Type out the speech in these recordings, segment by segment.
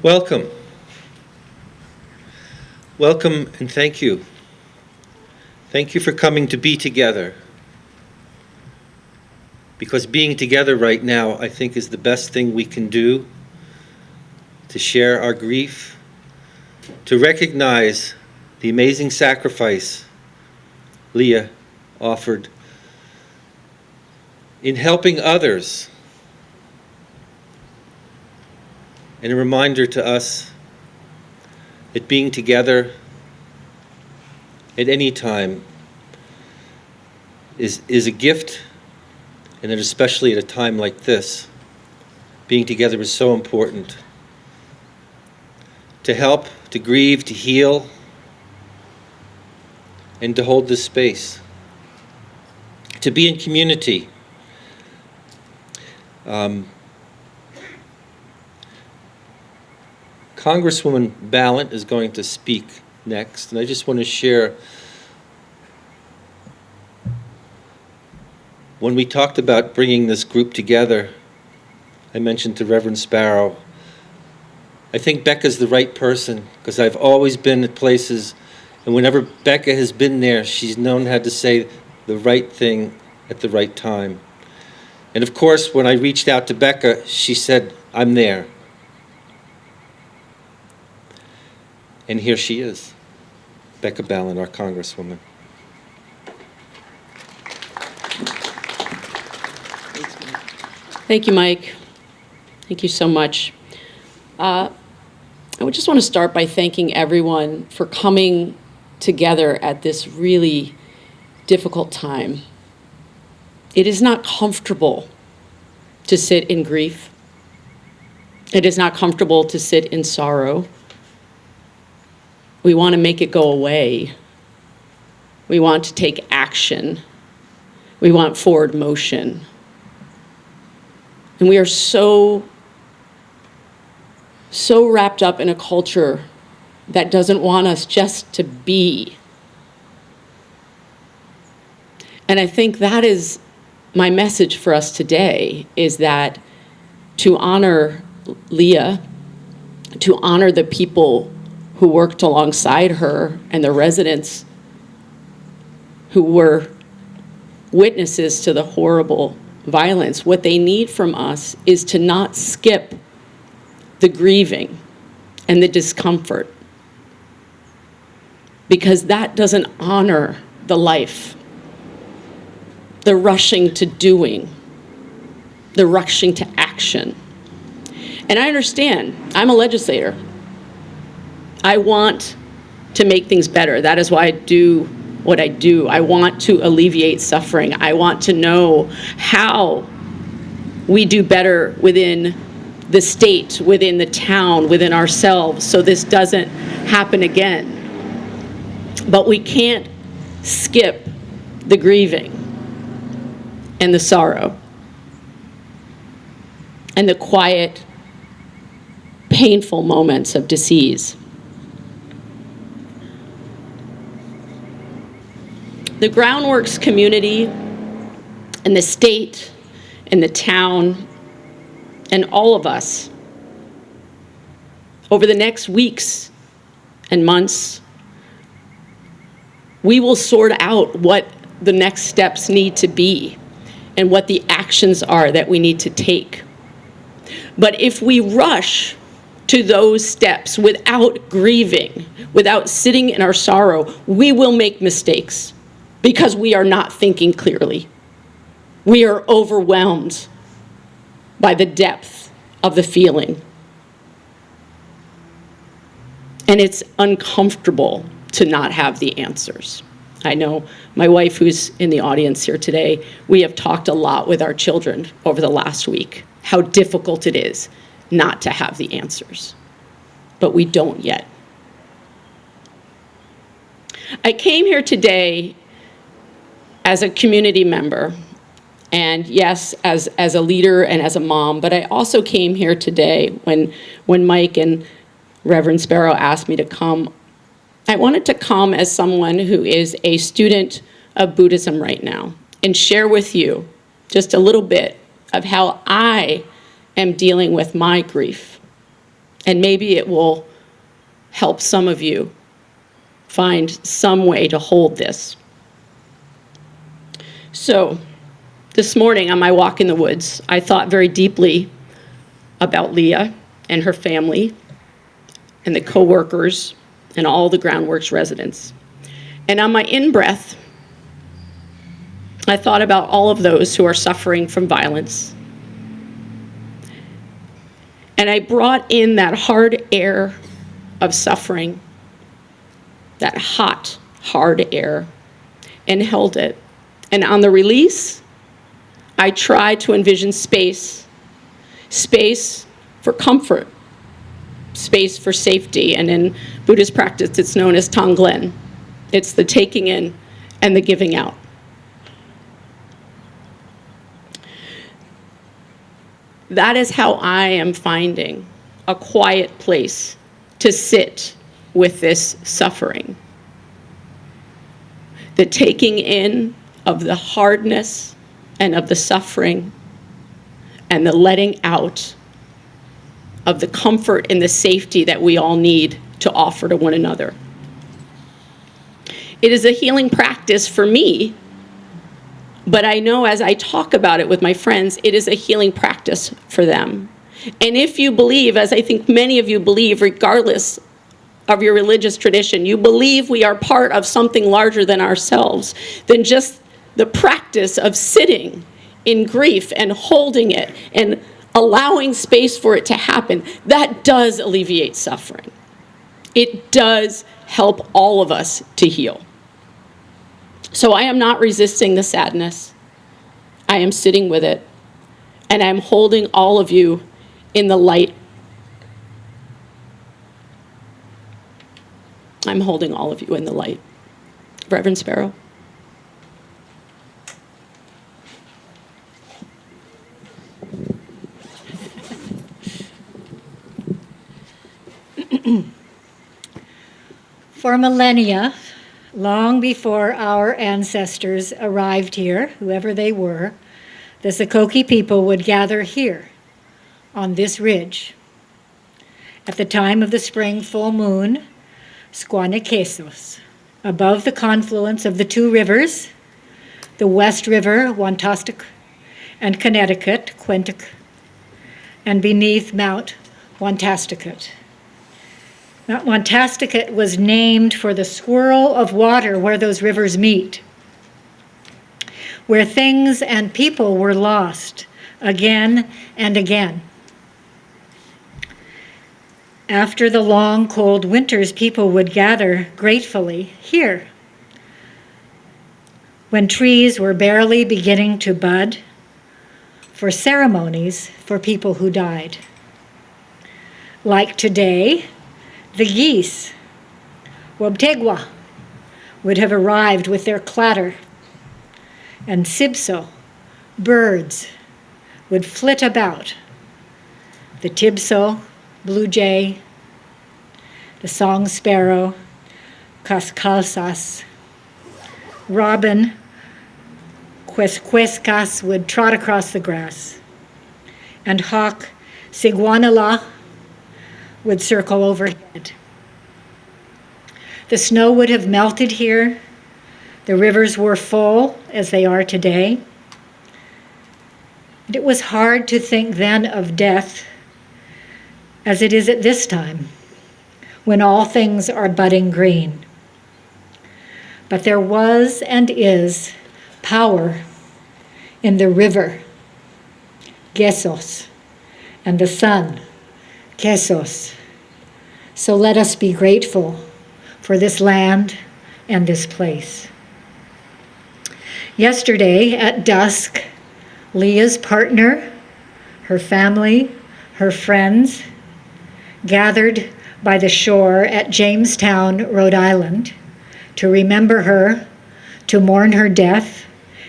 Welcome. Welcome and thank you. Thank you for coming to be together. Because being together right now, I think, is the best thing we can do to share our grief, to recognize the amazing sacrifice Leah offered in helping others, and a reminder to us that being together at any time is a gift, and that especially at a time like this, being together is so important. To help, to grieve, to heal, and to hold this space. To be in community. Congresswoman Balint is going to speak next, and I just want to share, when we talked about bringing this group together, I mentioned to Reverend Sparrow, I think Becca's the right person, because I've always been at places, and whenever Becca has been there, she's known how to say the right thing at the right time. And of course, when I reached out to Becca, she said, I'm there. And here she is, Becca Balint, our Congresswoman. Thank you, Mike. Thank you so much. I would just want to start by thanking everyone for coming together at this really difficult time. It is not comfortable to sit in grief. It is not comfortable to sit in sorrow. We want to make it go away. We want to take action. We want forward motion. And we are so wrapped up in a culture that doesn't want us just to be. And I think that is my message for us today, is that to honor Leah, to honor the people who worked alongside her and the residents who were witnesses to the horrible violence, what they need from us is to not skip the grieving and the discomfort, because that doesn't honor the life, the rushing to doing, the rushing to action. And I understand, I'm a legislator. I want to make things better. That is why I do what I do. I want to alleviate suffering. I want to know how we do better within the state, within the town, within ourselves, so this doesn't happen again. But we can't skip the grieving and the sorrow and the quiet, painful moments of disease. The Groundworks community and the state and the town and all of us, over the next weeks and months, we will sort out what the next steps need to be and what the actions are that we need to take. But if we rush to those steps without grieving, without sitting in our sorrow, we will make mistakes because we are not thinking clearly. We are overwhelmed by the depth of the feeling. And it's uncomfortable to not have the answers. I know my wife, who's in the audience here today, we have talked a lot with our children over the last week, how difficult it is not to have the answers. But we don't yet. I came here today as a community member, and yes, as a leader and as a mom, but I also came here today when Mike and Reverend Sparrow asked me to come. I wanted to come as someone who is a student of Buddhism right now and share with you just a little bit of how I am dealing with my grief And maybe it will help some of you find some way to hold this. So, this morning on my walk in the woods, I thought very deeply about Leah and her family and the co-workers and all the Groundworks residents. And on my in-breath, I thought about all of those who are suffering from violence. And I brought in that hard air of suffering, that hot, hard air, and held it. And on the release, I tried to envision space for comfort, space for safety. And in Buddhist practice, it's known as Tonglen. It's the taking in and the giving out. That is how I am finding a quiet place to sit with this suffering. The taking in of the hardness and of the suffering, and the letting out of the comfort and the safety that we all need to offer to one another. It is a healing practice for me, but I know as I talk about it with my friends, it is a healing practice for them. And if you believe, as I think many of you believe, regardless of your religious tradition, you believe we are part of something larger than ourselves, then just the practice of sitting in grief and holding it and allowing space for it to happen, that does alleviate suffering. It does help all of us to heal. So I am not resisting the sadness. I am sitting with it, and I'm holding all of you in the light. I'm holding all of you in the light. Reverend Sparrow. For millennia, long before our ancestors arrived here, whoever they were, the Sakoki people would gather here on this ridge. At the time of the spring full moon, Squaniquesos, above the confluence of the two rivers, the West River, Wantastic, and Connecticut, Quintic, and beneath Mount Wantasticat. Mount Wantasticat was named for the swirl of water where those rivers meet, where things and people were lost again and again. After the long, cold winters, people would gather gratefully here, when trees were barely beginning to bud, for ceremonies for people who died. Like today, the geese, Wabtegwa, would have arrived with their clatter, and Sibso, birds, would flit about. The Tibso, blue jay, the song sparrow, Cascalsas, robin, Quesquescas would trot across the grass, and hawk, Siguanala, would circle overhead. The snow would have melted here. The rivers were full, as they are today. And it was hard to think then of death as it is at this time, when all things are budding green. But there was and is power in the river, Gesos, and the sun, Kesos. So let us be grateful for this land and this place. Yesterday at dusk, Leah's partner, her family, her friends, gathered by the shore at Jamestown, Rhode Island, to remember her, to mourn her death,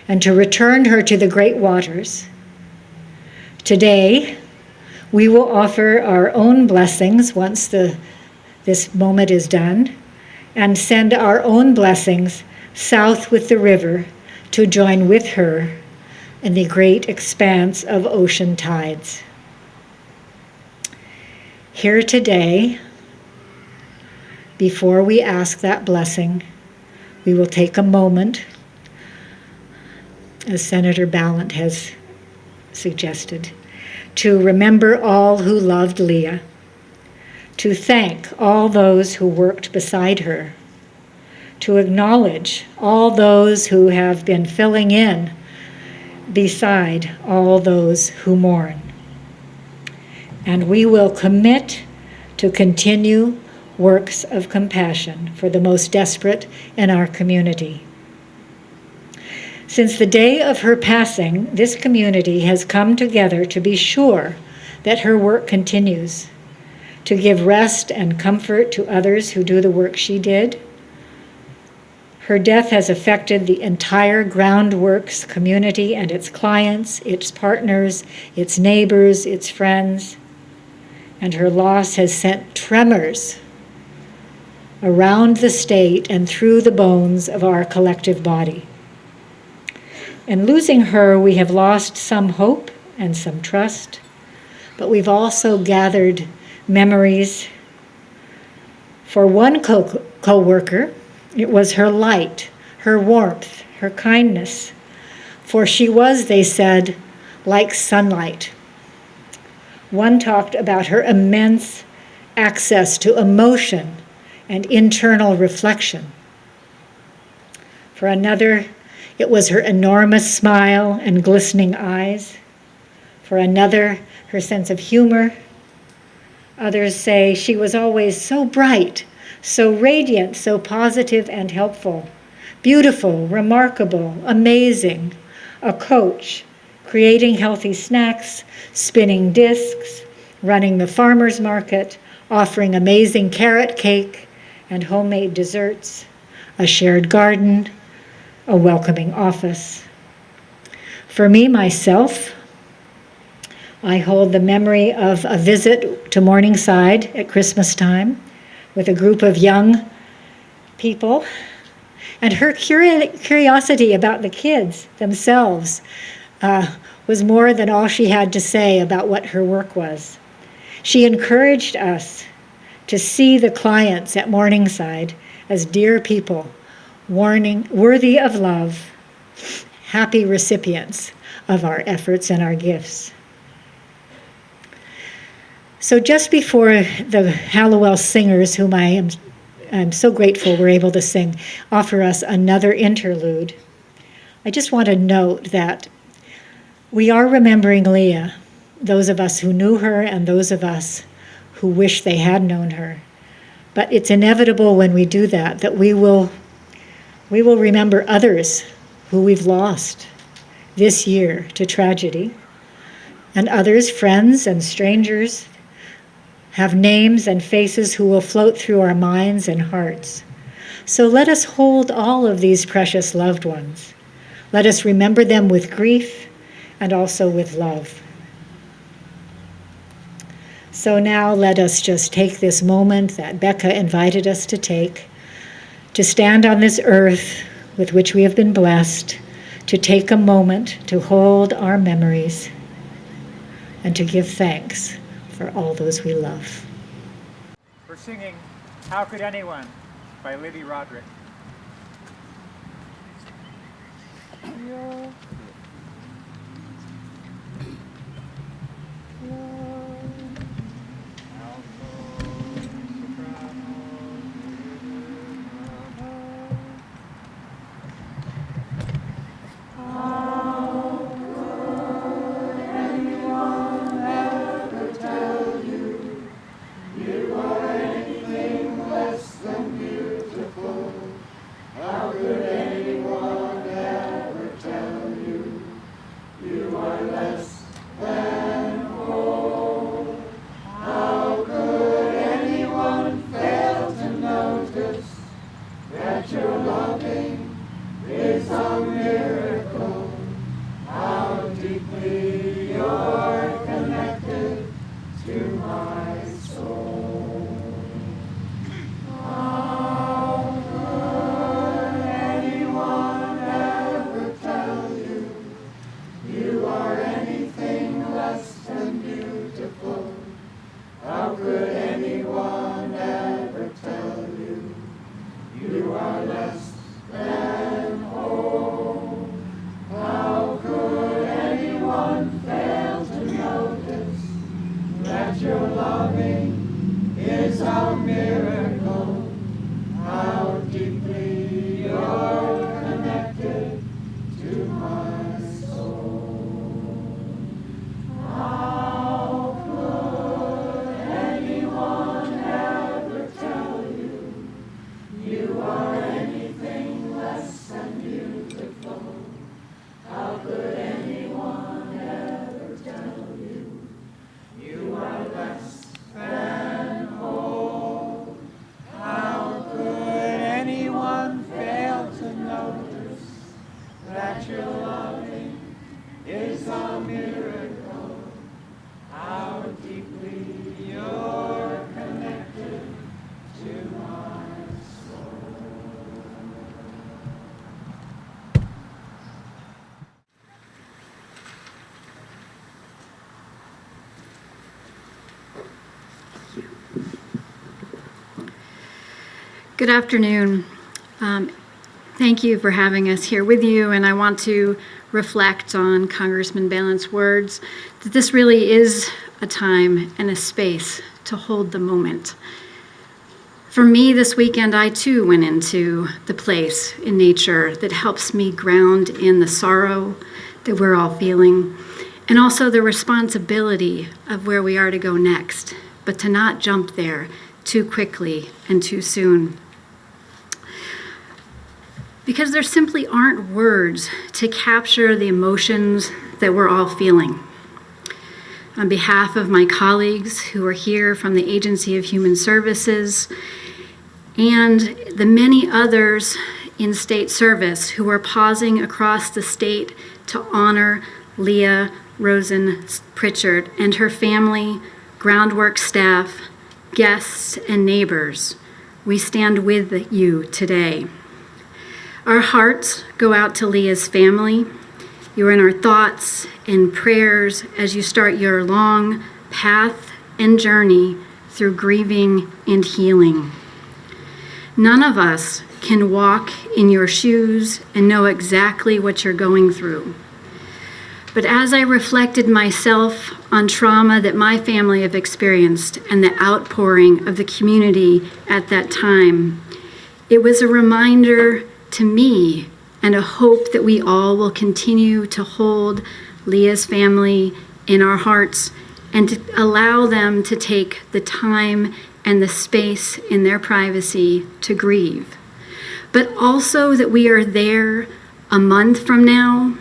and to return her to the great waters. Today, we will offer our own blessings once this moment is done, and send our own blessings south with the river to join with her in the great expanse of ocean tides. Here today, before we ask that blessing, we will take a moment, as Senator Ballant has suggested, to remember all who loved Leah, to thank all those who worked beside her, to acknowledge all those who have been filling in beside all those who mourn. And we will commit to continue works of compassion for the most desperate in our community. Since the day of her passing, this community has come together to be sure that her work continues, to give rest and comfort to others who do the work she did. Her death has affected the entire Groundworks community and its clients, its partners, its neighbors, its friends, and her loss has sent tremors around the state and through the bones of our collective body. In losing her, we have lost some hope and some trust, but we've also gathered memories. For one co-worker, it was her light, her warmth, her kindness, for she was, they said, like sunlight. One talked about her immense access to emotion and internal reflection. For another, it was her enormous smile and glistening eyes. For another, her sense of humor. Others say she was always so bright, so radiant, so positive and helpful, beautiful, remarkable, amazing, a coach, creating healthy snacks, spinning discs, running the farmer's market, offering amazing carrot cake and homemade desserts, a shared garden, a welcoming office. For me, myself, I hold the memory of a visit to Morningside at Christmas time with a group of young people, and her curiosity about the kids themselves was more than all she had to say about what her work was. She encouraged us to see the clients at Morningside as dear people, worthy of love, happy recipients of our efforts and our gifts. So just before the Hallowell singers, whom I'm so grateful were able to sing, offer us another interlude, I just want to note that we are remembering Leah, those of us who knew her and those of us who wish they had known her. But it's inevitable when we do that we will remember others who we've lost this year to tragedy, and others, friends and strangers, have names and faces who will float through our minds and hearts. So let us hold all of these precious loved ones. Let us remember them with grief and also with love. So now let us just take this moment that Becca invited us to take, to stand on this earth with which we have been blessed, to take a moment to hold our memories and to give thanks for all those we love. We're singing How Could Anyone by Libby Roderick. How could anyone ever tell you Good afternoon. Thank you for having us here with you, and I want to reflect on Congressman Balint's words that this really is a time and a space to hold the moment. For me, this weekend, I too went into the place in nature that helps me ground in the sorrow that we're all feeling, and also the responsibility of where we are to go next, but to not jump there too quickly and too soon. Because there simply aren't words to capture the emotions that we're all feeling. On behalf of my colleagues who are here from the Agency of Human Services and the many others in state service who are pausing across the state to honor Leah Rosin-Pritchard and her family, Groundworks staff, guests, and neighbors, we stand with you today. Our hearts go out to Leah's family. You're in our thoughts and prayers as you start your long path and journey through grieving and healing. None of us can walk in your shoes and know exactly what you're going through. But as I reflected myself on trauma that my family have experienced and the outpouring of the community at that time, it was a reminder to me and a hope that we all will continue to hold Leah's family in our hearts and to allow them to take the time and the space in their privacy to grieve. But also that we are there a month from now,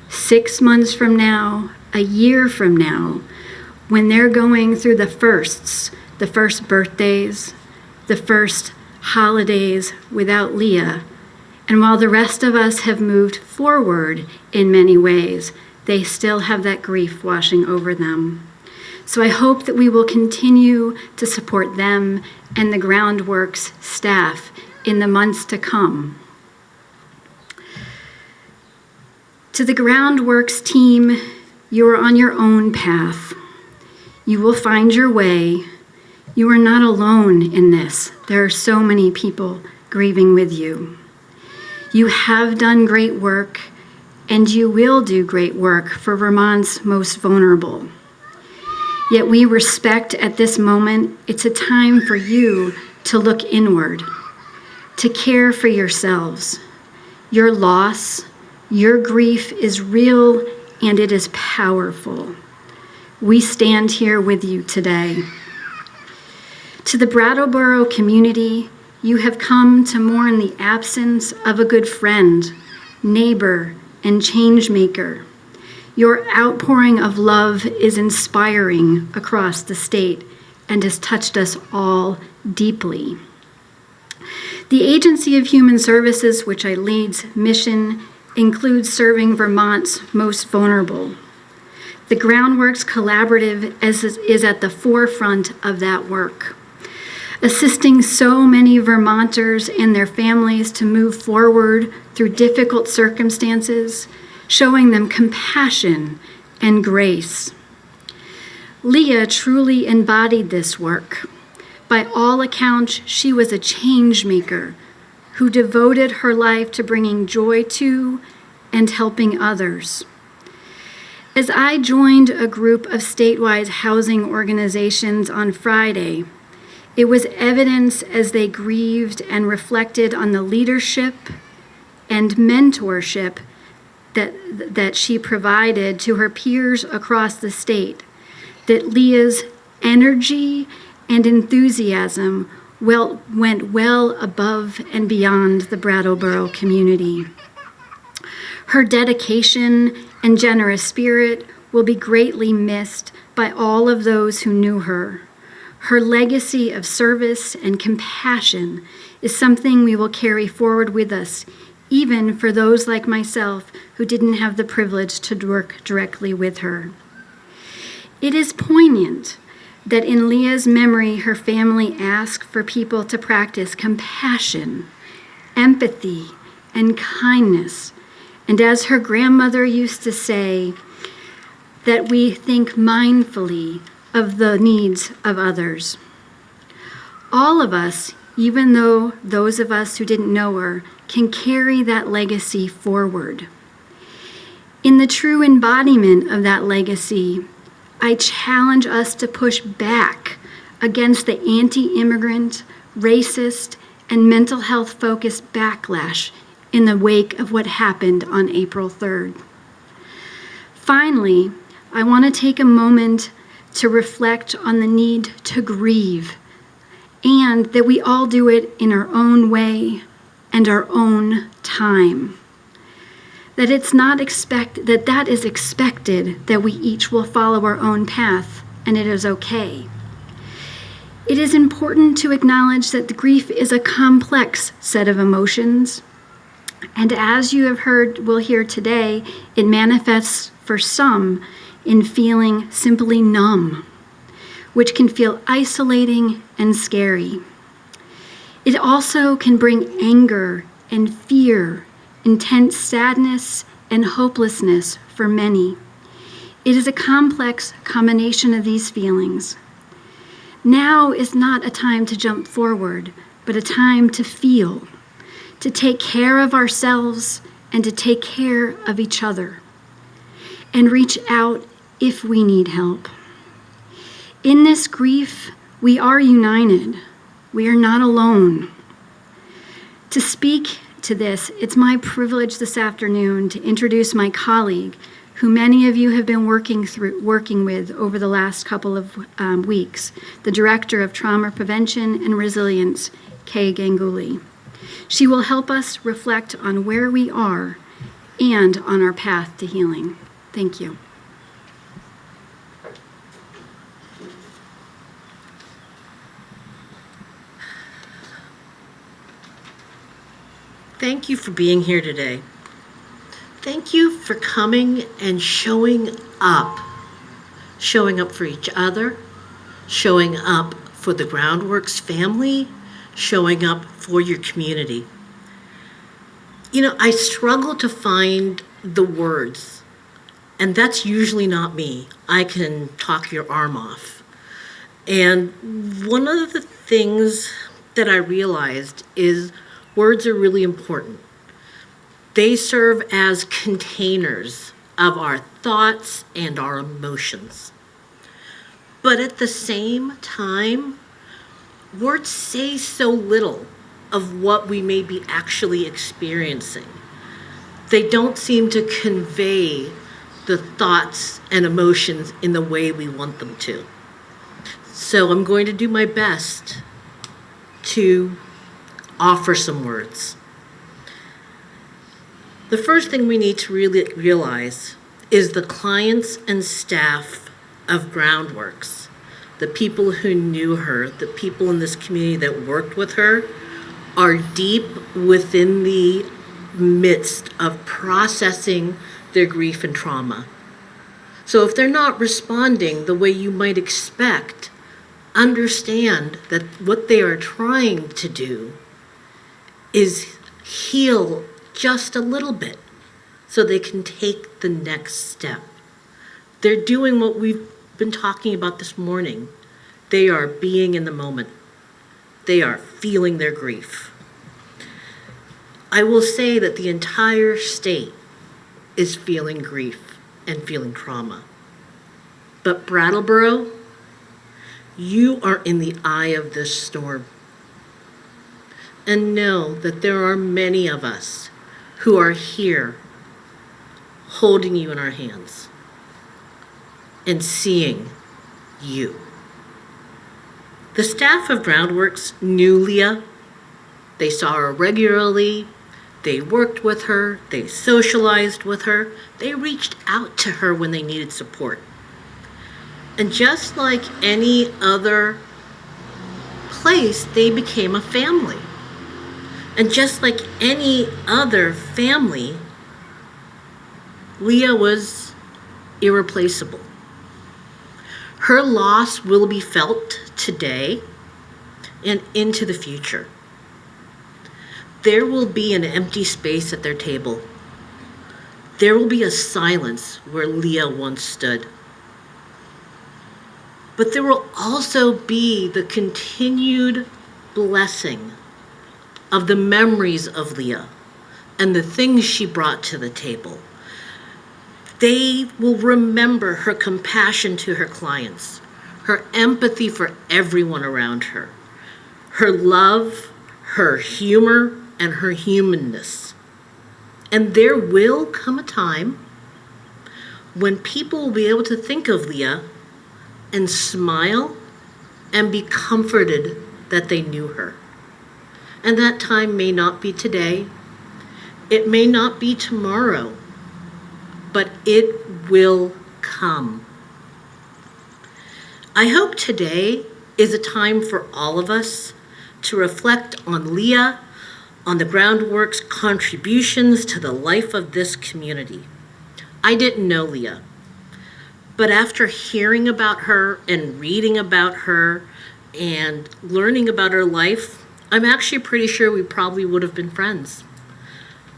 6 months from now, a year from now, when they're going through the first birthdays, the first holidays without Leah. And while the rest of us have moved forward in many ways, they still have that grief washing over them. So I hope that we will continue to support them and the Groundworks staff in the months to come. To the Groundworks team, you are on your own path. You will find your way. You are not alone in this. There are so many people grieving with you. You have done great work, and you will do great work for Vermont's most vulnerable. Yet we respect at this moment, it's a time for you to look inward, to care for yourselves. Your loss, your grief is real, and it is powerful. We stand here with you today. To the Brattleboro community, you have come to mourn the absence of a good friend, neighbor, and change maker. Your outpouring of love is inspiring across the state and has touched us all deeply. The Agency of Human Services, which I lead's mission includes serving Vermont's most vulnerable. The Groundworks Collaborative is at the forefront of that work, assisting so many Vermonters and their families to move forward through difficult circumstances, showing them compassion and grace. Leah truly embodied this work. By all accounts, she was a change maker who devoted her life to bringing joy to and helping others. As I joined a group of statewide housing organizations on Friday, it was evidence as they grieved and reflected on the leadership and mentorship that she provided to her peers across the state, that Leah's energy and enthusiasm went well above and beyond the Brattleboro community. Her dedication and generous spirit will be greatly missed by all of those who knew her. Her legacy of service and compassion is something we will carry forward with us, even for those like myself who didn't have the privilege to work directly with her. It is poignant that in Leah's memory, her family asked for people to practice compassion, empathy, and kindness. And as her grandmother used to say, that we think mindfully of the needs of others. All of us, even though those of us who didn't know her can carry that legacy forward. In the true embodiment of that legacy, I challenge us to push back against the anti-immigrant, racist, and mental health-focused backlash in the wake of what happened on April 3rd. Finally, I want to take a moment to reflect on the need to grieve, and that we all do it in our own way and our own time. That it's not that is expected, that we each will follow our own path, and it is okay. It is important to acknowledge that the grief is a complex set of emotions, and as you have heard, will hear today, it manifests for some in feeling simply numb, which can feel isolating and scary. It also can bring anger and fear, intense sadness and hopelessness for many. It is a complex combination of these feelings. Now is not a time to jump forward, but a time to feel, to take care of ourselves and to take care of each other, and reach out if we need help. In this grief, we are united. We are not alone. To speak to this, it's my privilege this afternoon to introduce my colleague, who many of you have been working with over the last couple of weeks, the Director of Trauma Prevention and Resilience, Kheya Ganguly. She will help us reflect on where we are and on our path to healing. Thank you. Thank you for being here today. Thank you for coming and showing up for each other, showing up for the Groundworks family, showing up for your community. You know, I struggle to find the words, and that's usually not me. I can talk your arm off. And one of the things that I realized is words are really important. They serve as containers of our thoughts and our emotions. But at the same time, words say so little of what we may be actually experiencing. They don't seem to convey the thoughts and emotions in the way we want them to. So I'm going to do my best to offer some words. The first thing we need to really realize is the clients and staff of Groundworks, the people who knew her, the people in this community that worked with her, are deep within the midst of processing their grief and trauma. So if they're not responding the way you might expect, understand that what they are trying to do is heal just a little bit so they can take the next step. They're doing what we've been talking about this morning. They are being in the moment. They are feeling their grief. I will say that the entire state is feeling grief and feeling trauma. But Brattleboro, you are in the eye of this storm. And know that there are many of us who are here holding you in our hands and seeing you. The staff of Groundworks knew Leah. They saw her regularly. They worked with her. They socialized with her. They reached out to her when they needed support. And just like any other place, they became a family. And just like any other family, Leah was irreplaceable. Her loss will be felt today and into the future. There will be an empty space at their table. There will be a silence where Leah once stood. But there will also be the continued blessing of the memories of Leah and the things she brought to the table. They will remember her compassion to her clients, her empathy for everyone around her, her love, her humor, and her humanness. And there will come a time when people will be able to think of Leah and smile and be comforted that they knew her. And that time may not be today, it may not be tomorrow, but it will come. I hope today is a time for all of us to reflect on Leah, on the Groundworks contributions to the life of this community. I didn't know Leah, but after hearing about her and reading about her and learning about her life, I'm actually pretty sure we probably would have been friends.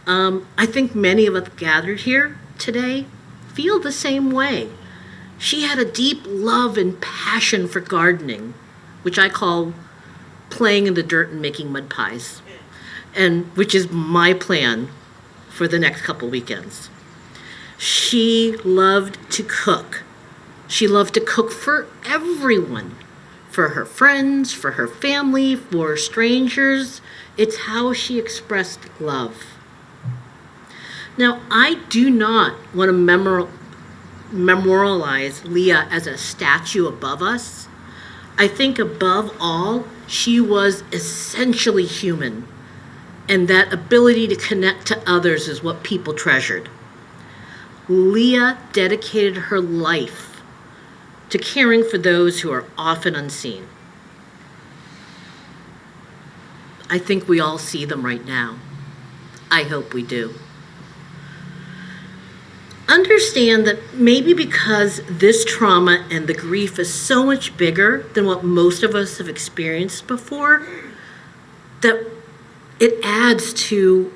I think many of us gathered here today feel the same way. She had a deep love and passion for gardening, which I call playing in the dirt and making mud pies, and which is my plan for the next couple weekends. She loved to cook. She loved to cook for everyone, for her friends, for her family, for strangers. It's how she expressed love. Now, I do not want to memorialize Leah as a statue above us. I think above all, she was essentially human, and that ability to connect to others is what people treasured. Leah dedicated her life to caring for those who are often unseen. I think we all see them right now. I hope we do. Understand that maybe because this trauma and the grief is so much bigger than what most of us have experienced before, that it adds to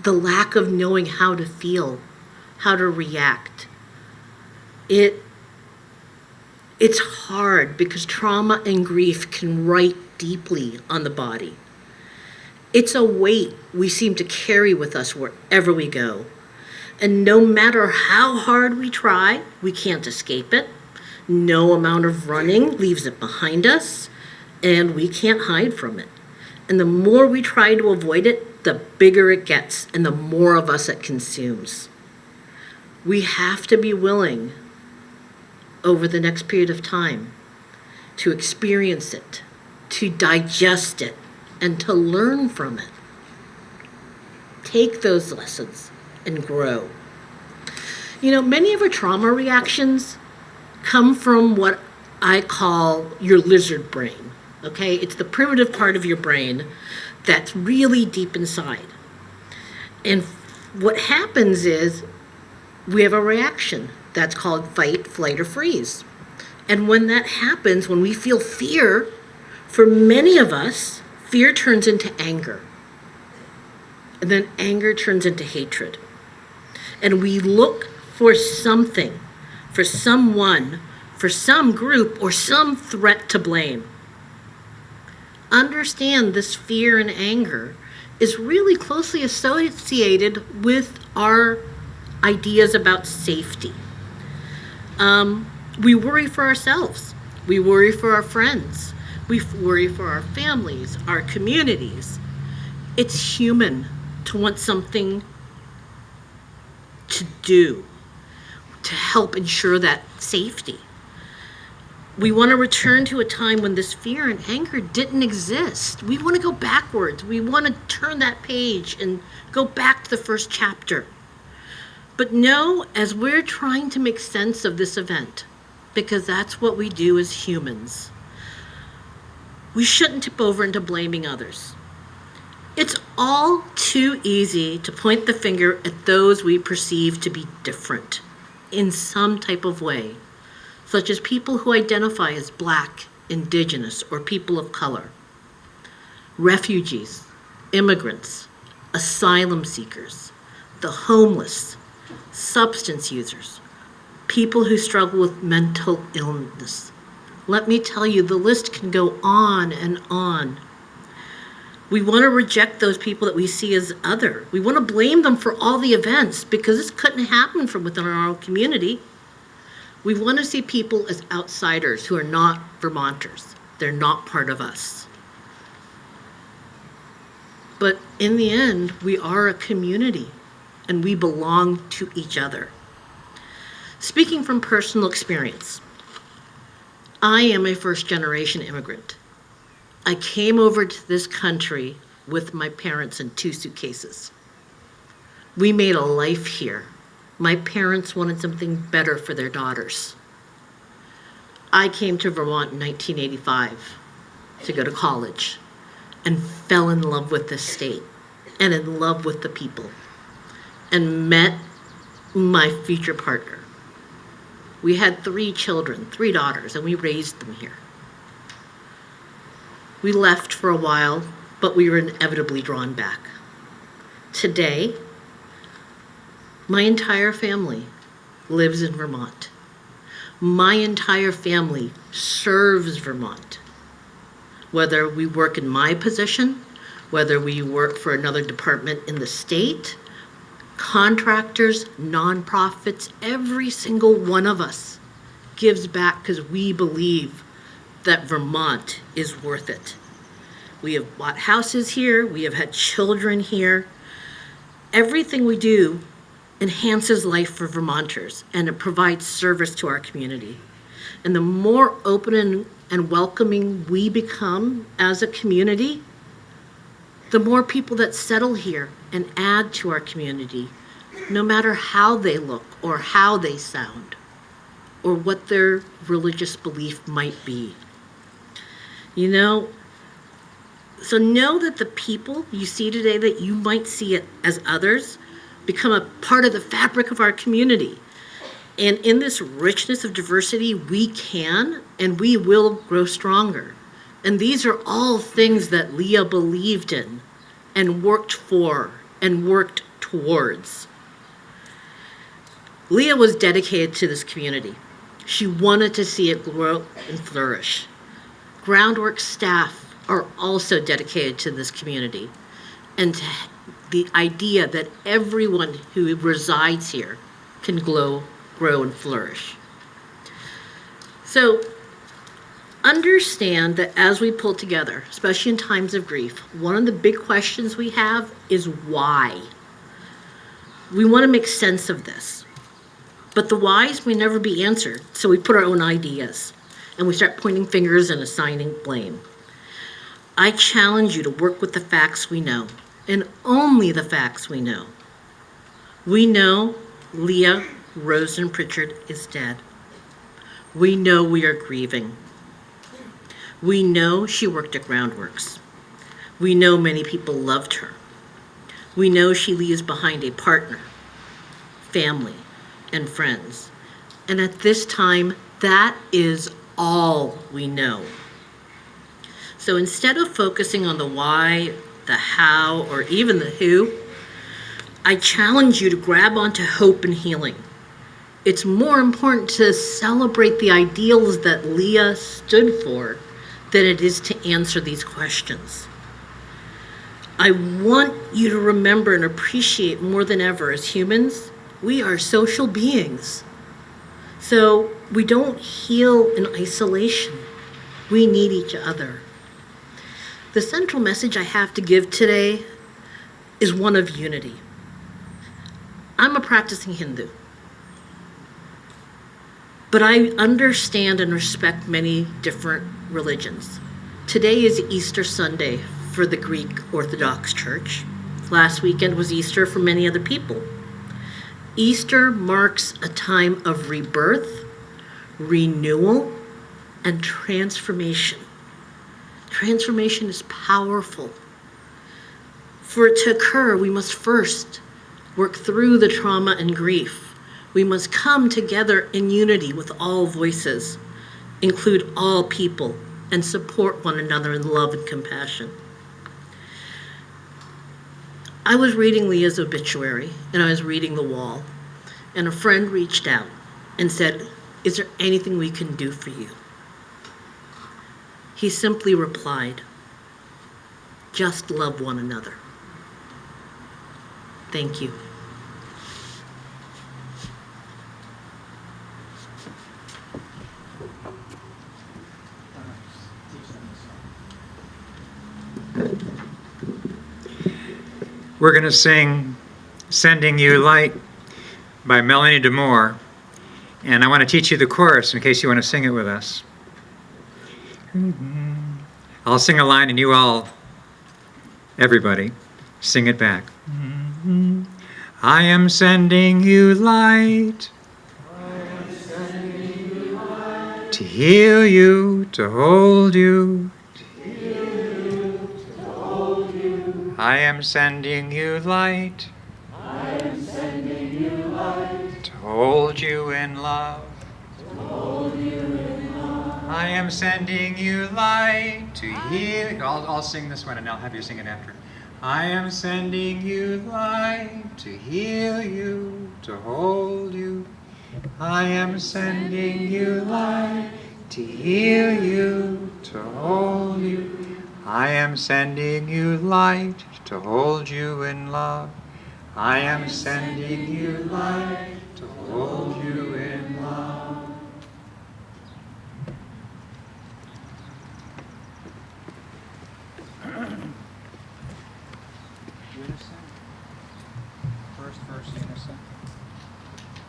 the lack of knowing how to feel, how to react. It's hard because trauma and grief can write deeply on the body. It's a weight we seem to carry with us wherever we go. And no matter how hard we try, we can't escape it. No amount of running leaves it behind us, and we can't hide from it. And the more we try to avoid it, the bigger it gets, and the more of us it consumes. We have to be willing, over the next period of time, to experience it, to digest it, and to learn from it. Take those lessons and grow. You know, many of our trauma reactions come from what I call your lizard brain, okay? It's the primitive part of your brain that's really deep inside. And what happens is we have a reaction that's called fight, flight, or freeze. And when that happens, when we feel fear, for many of us, fear turns into anger. And then anger turns into hatred. And we look for something, for someone, for some group, or some threat to blame. Understand this fear and anger is really closely associated with our ideas about safety. We worry for ourselves. We worry for our friends. We worry for our families, our communities. It's human to want something to do to help ensure that safety. We want to return to a time when this fear and anger didn't exist. We want to go backwards. We want to turn that page and go back to the first chapter. But no, as we're trying to make sense of this event, because that's what we do as humans, we shouldn't tip over into blaming others. It's all too easy to point the finger at those we perceive to be different in some type of way, such as people who identify as Black, Indigenous, or people of color, refugees, immigrants, asylum seekers, the homeless, substance users, people who struggle with mental illness. Let me tell you, the list can go on and on. We want to reject those people that we see as other. We want to blame them for all the events because this couldn't happen from within our own community. We want to see people as outsiders who are not Vermonters. They're not part of us. But in the end, we are a community and we belong to each other. Speaking from personal experience, I am a first-generation immigrant. I came over to this country with my parents in 2 suitcases. We made a life here. My parents wanted something better for their daughters. I came to Vermont in 1985 to go to college and fell in love with this state and in love with the people and met my future partner. We had 3 children, 3 daughters, and we raised them here. We left for a while, but we were inevitably drawn back. Today, my entire family lives in Vermont. My entire family serves Vermont. Whether we work in my position, whether we work for another department in the state, contractors, nonprofits, every single one of us gives back because we believe that Vermont is worth it. We have bought houses here, we have had children here. Everything we do enhances life for Vermonters and it provides service to our community. And the more open and welcoming we become as a community, the more people that settle here and add to our community, no matter how they look or how they sound or what their religious belief might be. You know, so know that the people you see today that you might see it as others become a part of the fabric of our community. And in this richness of diversity, we can and we will grow stronger. And these are all things that Leah believed in and worked for and worked towards. Leah was dedicated to this community. She wanted to see it grow and flourish. Groundworks staff are also dedicated to this community and to the idea that everyone who resides here can grow and flourish. So understand that as we pull together, especially in times of grief, one of the big questions we have is why. We want to make sense of this, but the whys may never be answered, so we put our own ideas and we start pointing fingers and assigning blame. I challenge you to work with the facts we know, and only the facts we know. We know Leah Rosin-Pritchard is dead. We know we are grieving. We know she worked at Groundworks. We know many people loved her. We know she leaves behind a partner, family, and friends. And at this time, that is all we know. So instead of focusing on the why, the how, or even the who, I challenge you to grab onto hope and healing. It's more important to celebrate the ideals that Leah stood for than it is to answer these questions. I want you to remember and appreciate more than ever as humans, we are social beings. So we don't heal in isolation. We need each other. The central message I have to give today is one of unity. I'm a practicing Hindu, but I understand and respect many different religions. Today is Easter Sunday for the Greek Orthodox Church. Last weekend was Easter for many other people. Easter marks a time of rebirth, renewal, and transformation. Transformation is powerful. For it to occur, we must first work through the trauma and grief. We must come together in unity with all voices, include all people, and support one another in love and compassion. I was reading Leah's obituary, and I was reading the wall, and a friend reached out and said, "Is there anything we can do for you?" He simply replied, just love one another. Thank you. We're going to sing Sending You Light by Melanie DeMore. And I want to teach you the chorus in case you want to sing it with us. I'll sing a line and you all, everybody, sing it back. I am sending you light. To heal you, to hold you. I am sending you light. To hold you in love. I am sending you light to heal. I'll sing this one and I'll have you sing it after. I am sending you light to heal you, to hold you. I am sending you light to heal you, to hold you. I am sending you light to hold you in love. I am sending you light to hold you in love. Unison. First verse unison.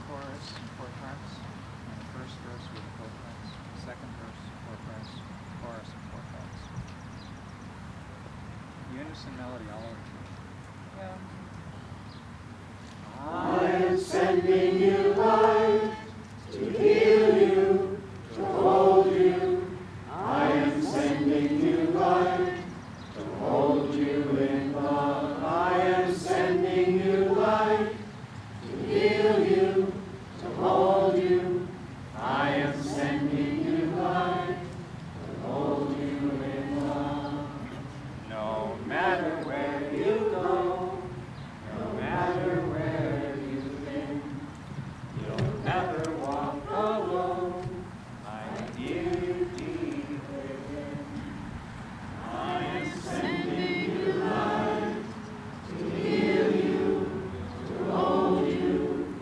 Chorus in 4 parts. And the first verse with 4 parts. Second verse 4 parts. Chorus in 4 parts. Unison melody all over. Yeah. I am sending you light to heal you, to hold you. I am sending you light to hold you in love. I am sending you light to heal you, to hold you. I am sending you light to hold you in love. No matter where you go, No matter where you've been, you'll never walk alone. I hear you deep within. I am sending you light to heal you, to hold you.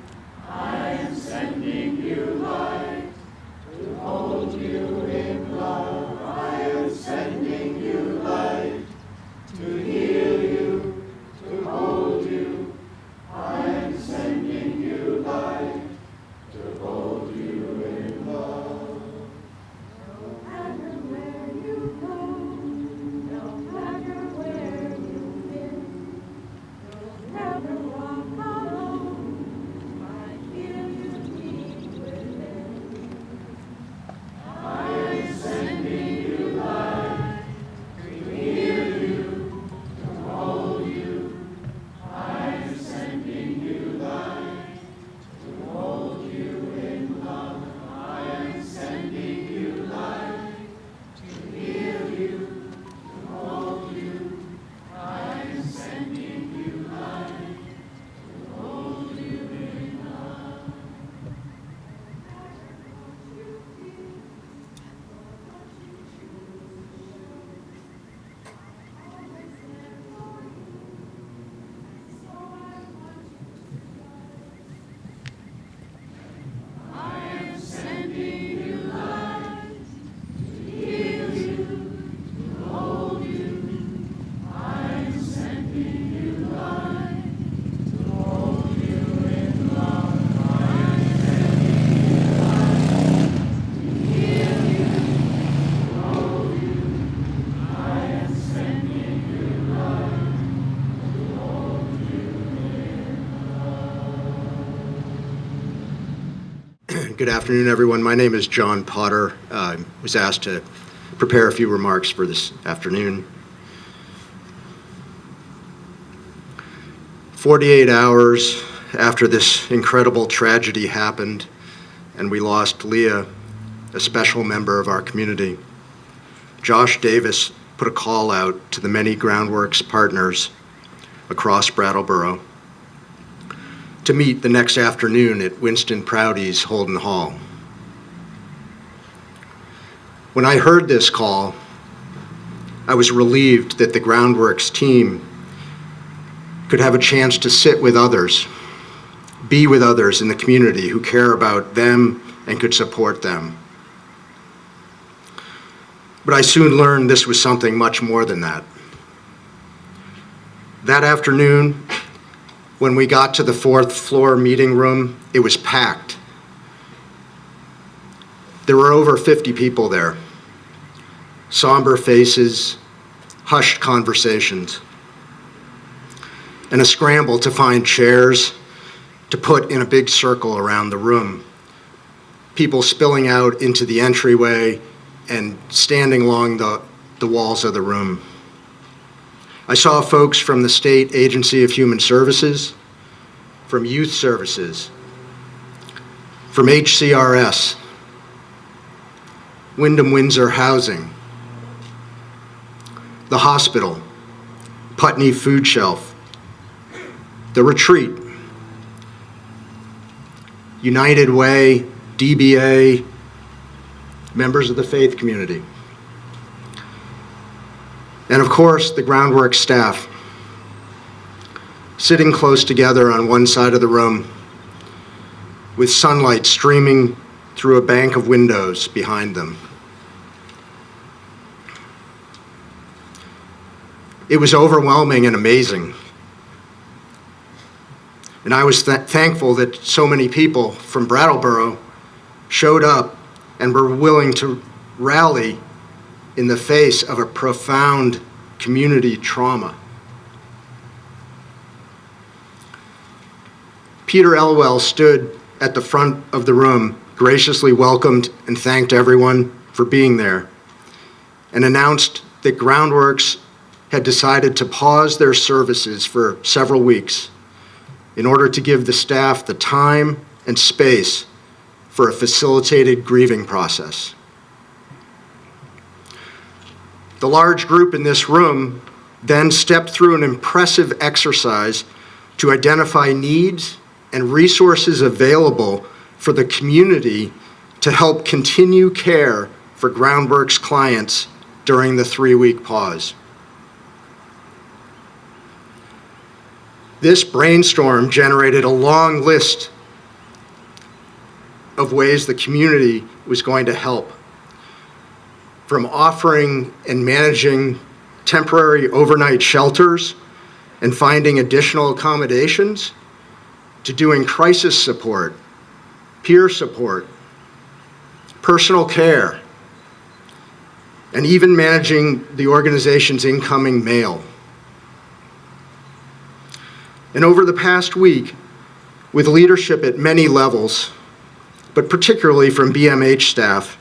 I am sending you light to hold you in love. I am sending you light to heal you, to hold you. I am sending you light to hold you in love. No matter where you go, no matter where you've been, you'll never walk alone. I feel you deep within. I am sending you light to heal you, to hold you. I am sending you light to hold you in love. I am sending you light to heal you, to hold you. I am sending you light to hold you in love. I am sending you light to heal you, to hold you. I am sending you light to hold you in love. I am sending you light to heal you, to hold you. I am sending you light to hold you Good afternoon, everyone. My name is John Potter. I was asked to prepare a few remarks for this afternoon. 48 hours after this incredible tragedy happened, and we lost Leah, a special member of our community, Josh Davis put a call out to the many Groundworks partners across Brattleboro to meet the next afternoon at Winston Prouty's Holden Hall. When I heard this call, I was relieved that the Groundworks team could have a chance to sit with others, be with others in the community who care about them and could support them. But I soon learned this was something much more than that. That afternoon, when we got to the 4th floor meeting room, it was packed. There were over 50 people there. Somber faces, hushed conversations, and a scramble to find chairs to put in a big circle around the room. People spilling out into the entryway and standing along the walls of the room. I saw folks from the State Agency of Human Services, from Youth Services, from HCRS, Windham Windsor Housing, the hospital, Putney Food Shelf, the retreat, United Way, DBA, members of the faith community, and of course the Groundworks staff, sitting close together on one side of the room with sunlight streaming through a bank of windows behind them. It was overwhelming and amazing. And I was thankful that so many people from Brattleboro showed up and were willing to rally in the face of a profound community trauma. Peter Elwell stood at the front of the room, graciously welcomed and thanked everyone for being there, and announced that Groundworks had decided to pause their services for several weeks in order to give the staff the time and space for a facilitated grieving process. The large group in this room then stepped through an impressive exercise to identify needs and resources available for the community to help continue care for Groundworks clients during the 3-week pause. This brainstorm generated a long list of ways the community was going to help, from offering and managing temporary overnight shelters and finding additional accommodations, to doing crisis support, peer support, personal care, and even managing the organization's incoming mail. And over the past week, with leadership at many levels, but particularly from BMH staff,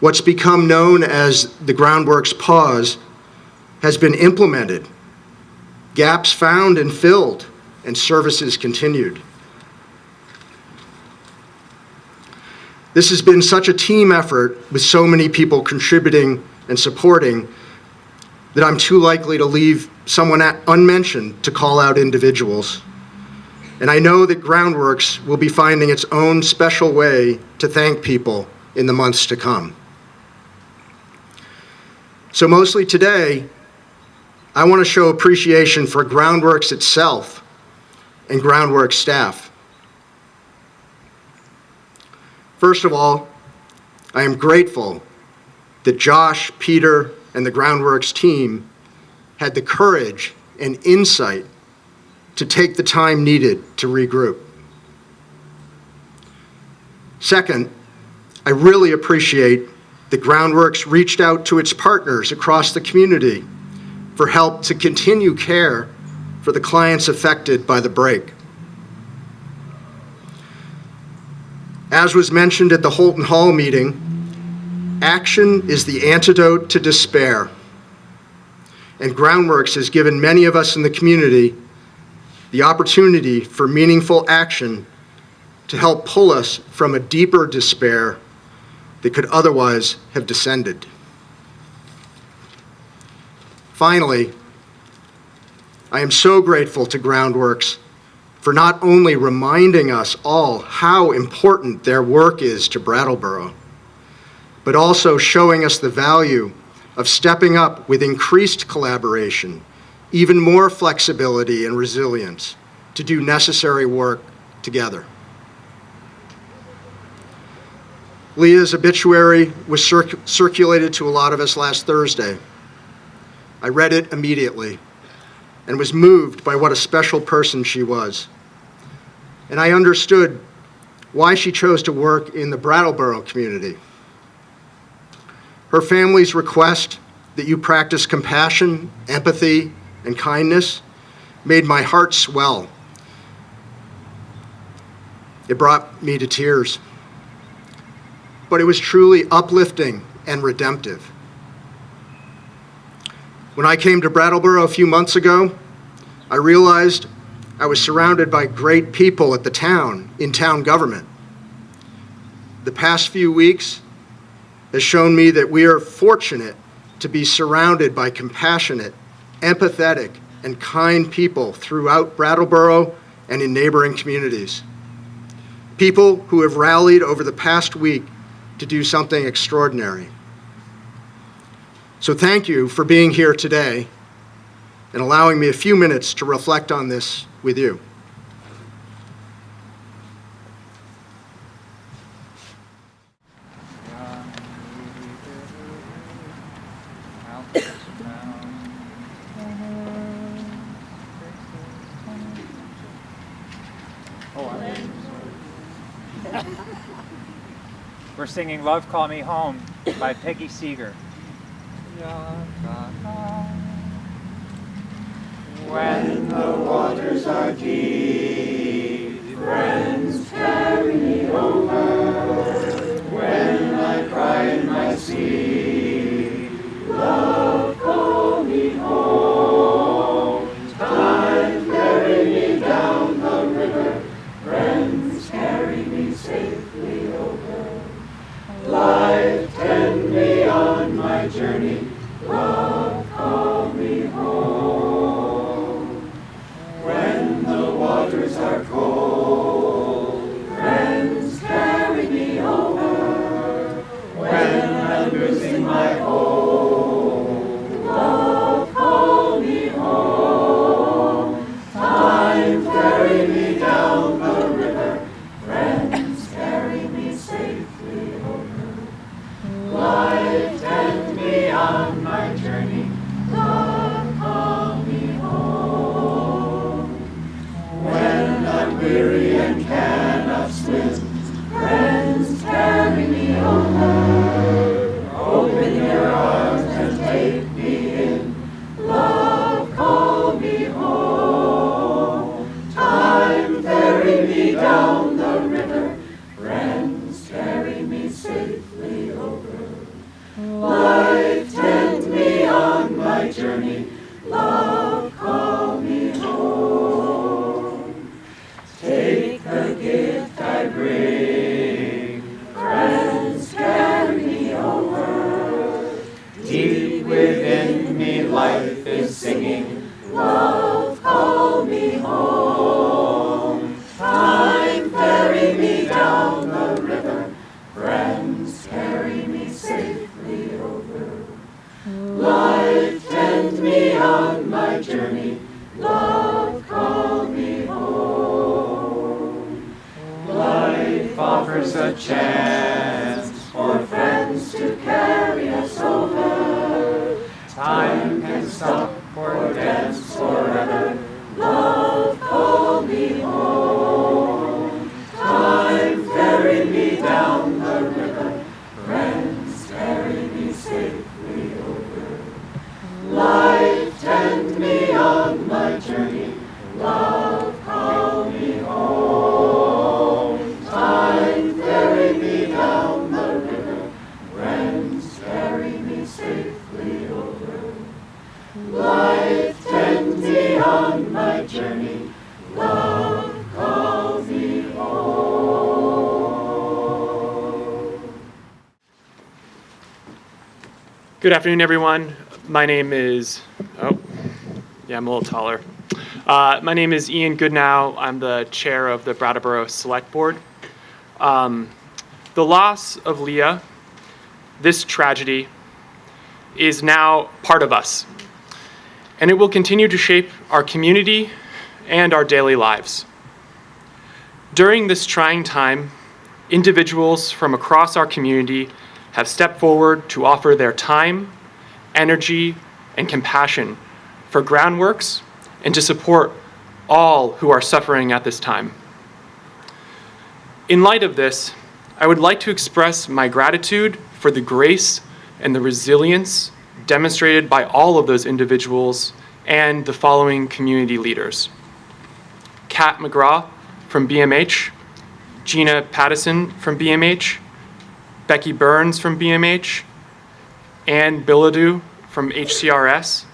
what's become known as the Groundworks Pause has been implemented, gaps found and filled, and services continued. This has been such a team effort with so many people contributing and supporting that I'm too likely to leave someone unmentioned to call out individuals. And I know that Groundworks will be finding its own special way to thank people in the months to come. So mostly today, I want to show appreciation for Groundworks itself and Groundworks staff. First of all, I am grateful that Josh, Peter, and the Groundworks team had the courage and insight to take the time needed to regroup. Second, I really appreciate that Groundworks reached out to its partners across the community for help to continue care for the clients affected by the break. As was mentioned at the Holton Hall meeting, action is the antidote to despair. And Groundworks has given many of us in the community the opportunity for meaningful action to help pull us from a deeper despair that could otherwise have descended. Finally, I am so grateful to Groundworks for not only reminding us all how important their work is to Brattleboro, but also showing us the value of stepping up with increased collaboration, even more flexibility and resilience to do necessary work together. Leah's obituary was circulated to a lot of us last Thursday. I read it immediately and was moved by what a special person she was. And I understood why she chose to work in the Brattleboro community. Her family's request that you practice compassion, empathy, and kindness made my heart swell. It brought me to tears. But it was truly uplifting and redemptive. When I came to Brattleboro a few months ago, I realized I was surrounded by great people at the town, in town government. The past few weeks has shown me that we are fortunate to be surrounded by compassionate, empathetic, and kind people throughout Brattleboro and in neighboring communities. People who have rallied over the past week to do something extraordinary. So thank you for being here today and allowing me a few minutes to reflect on this with you. We're singing Love Call Me Home by Peggy Seeger. When the waters are deep, friends carry me over. When I cry in my sleep, love call me home. Time carry me down the river, friends carry me safely over. Life tend me on my journey, love call me home. When the waters are cold, friends carry me over. When I'm losing my hold, love call me home. Time carry me down the river, friends carry me safely over. Life tend me on my journey, love call me home. When I'm weary and cannot swim, friends carry me over. Open your arms and take me in, love call me home. Time ferry me down the river, friends carry me safely over. Life tend me on my journey, love call me home. Take the gift I bring, friends carry me over. Deep within me life is singing, love call me home. Time ferry me down the river, friends carry me safely over. Life tend me on my journey, love call me home. Life offers a chance for friends to carry us over. Time can stop or dance forever, love call me home. Time ferry me down the river, friends carry me safely over. Life tend me on my journey, love call me home. Time ferry me down the river, friends carry me safely over. Life tend me on my journey, love call me home. Good afternoon, everyone. My name is, I'm a little taller. My name is Ian Goodnow. I'm the chair of the Brattleboro Select Board. The loss of Leah, this tragedy, is now part of us, and it will continue to shape our community and our daily lives. During this trying time, individuals from across our community have stepped forward to offer their time, energy, and compassion for Groundworks and to support all who are suffering at this time. In light of this, I would like to express my gratitude for the grace and the resilience demonstrated by all of those individuals and the following community leaders: Kat McGraw from BMH, Gina Pattison from BMH, Becky Burns from BMH, Ann Bilodeau from HCRS,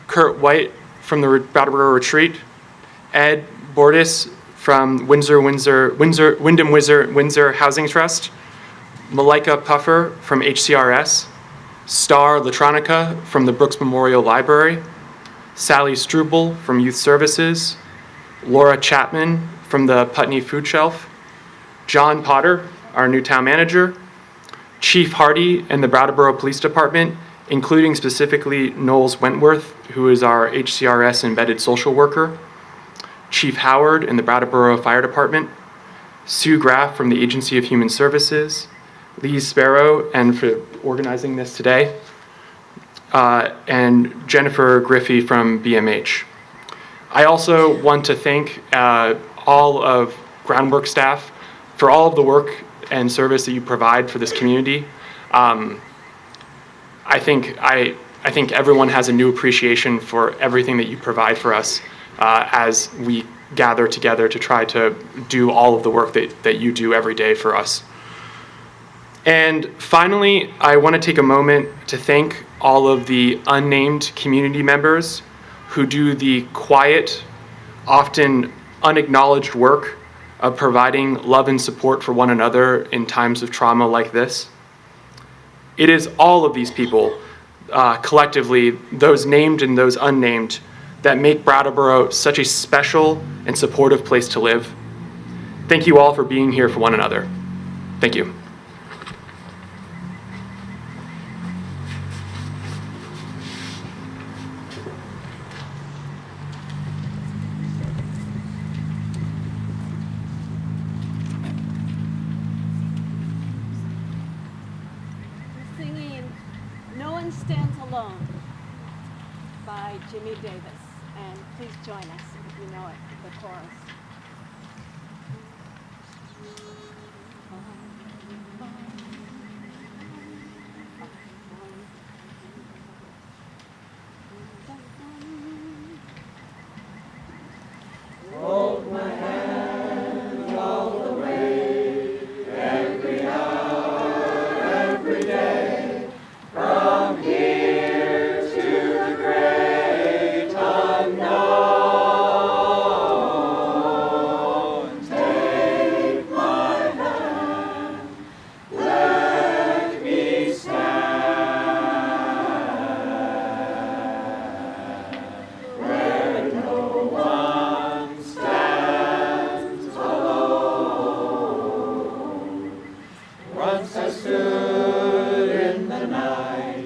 Kurt White from the Brattleboro Retreat, Ed Bordis from Windham Windsor Housing Trust, Malika Puffer from HCRS, Star Latronica from the Brooks Memorial Library, Sally Struble from Youth Services, Laura Chapman from the Putney Food Shelf, John Potter, our new town manager, Chief Hardy and the Brattleboro Police Department, including specifically Knowles Wentworth, who is our HCRS embedded social worker, Chief Howard in the Brattleboro Fire Department, Sue Graff from the Agency of Human Services, Lee Sparrow, and for organizing this today, and Jennifer Griffey from BMH. I also want to thank all of Groundworks staff for all of the work and service that you provide for this community. I think everyone has a new appreciation for everything that you provide for us as we gather together to try to do all of the work that you do every day for us. And finally, I want to take a moment to thank all of the unnamed community members who do the quiet, often unacknowledged work of providing love and support for one another in times of trauma like this. It is all of these people, collectively, those named and those unnamed, that make Brattleboro such a special and supportive place to live. Thank you all for being here for one another. Thank you. Singing "No One Stands Alone" by Jimmy Davis, and please join us if you know it, the chorus. Hold my hand all the way, every hour, every day, from here to the great unknown. Take my hand, let me stand where no one stands alone. Once I stood in the night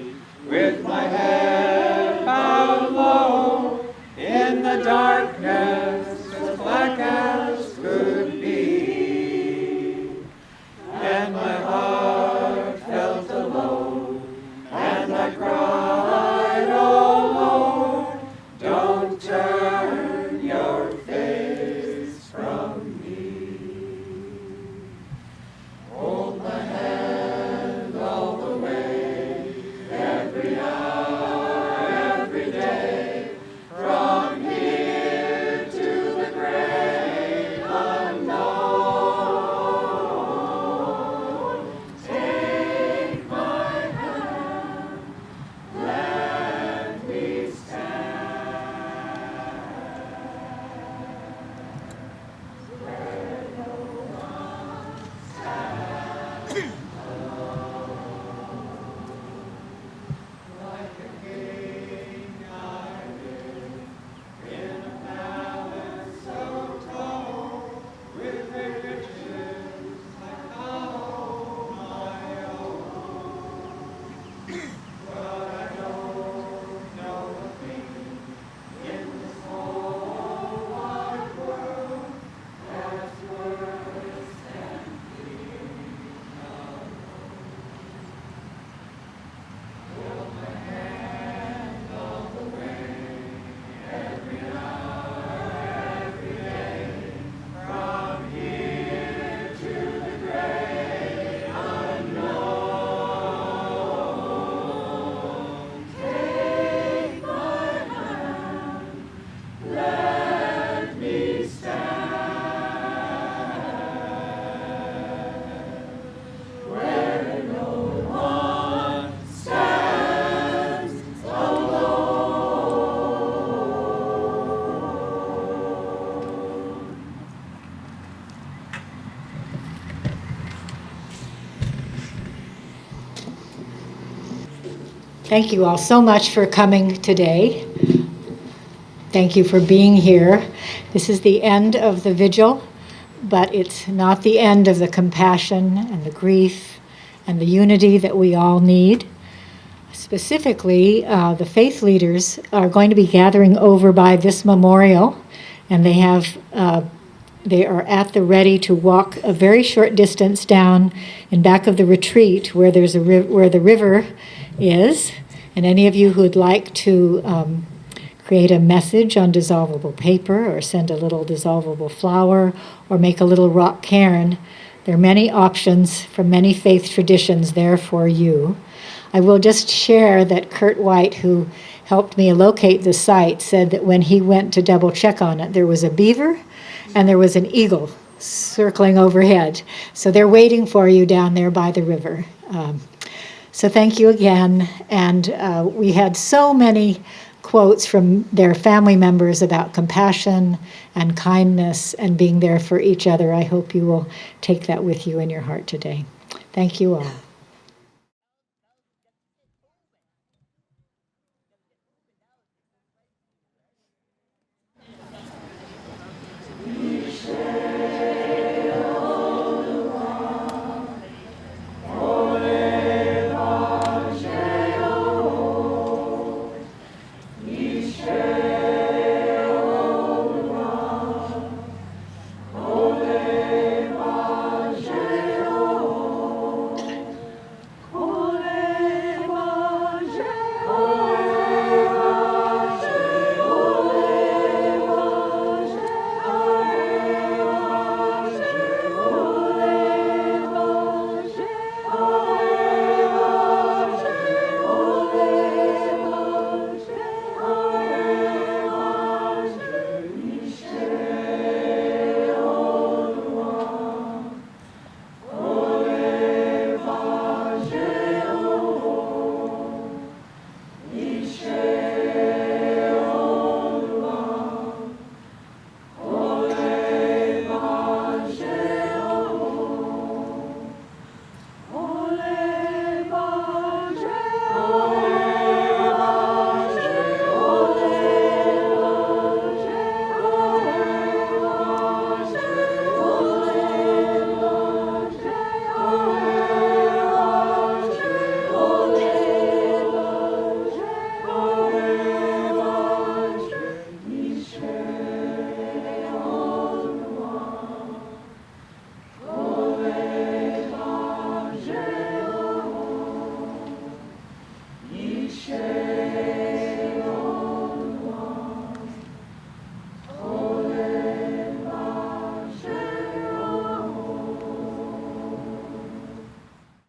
with my head bowed low, in the darkness as black as could be, and my heart felt alone, and I cried, oh Lord, don't turn your face from me. Hold my hand all the way, every hour, every day, from here Thank you all so much for coming today. Thank you for being here. This is the end of the vigil, but it's not the end of the compassion and the grief and the unity that we all need. Specifically, the faith leaders are going to be gathering over by this memorial, and they are at the ready to walk a very short distance down in back of the retreat where where the river is. And any of you who would like to create a message on dissolvable paper or send a little dissolvable flower or make a little rock cairn, there are many options from many faith traditions there for you. I will just share that Kurt White, who helped me locate the site, said that when he went to double check on it, there was a beaver and there was an eagle circling overhead. So they're waiting for you down there by the river. So thank you again. And we had so many quotes from their family members about compassion and kindness and being there for each other. I hope you will take that with you in your heart today. Thank you all.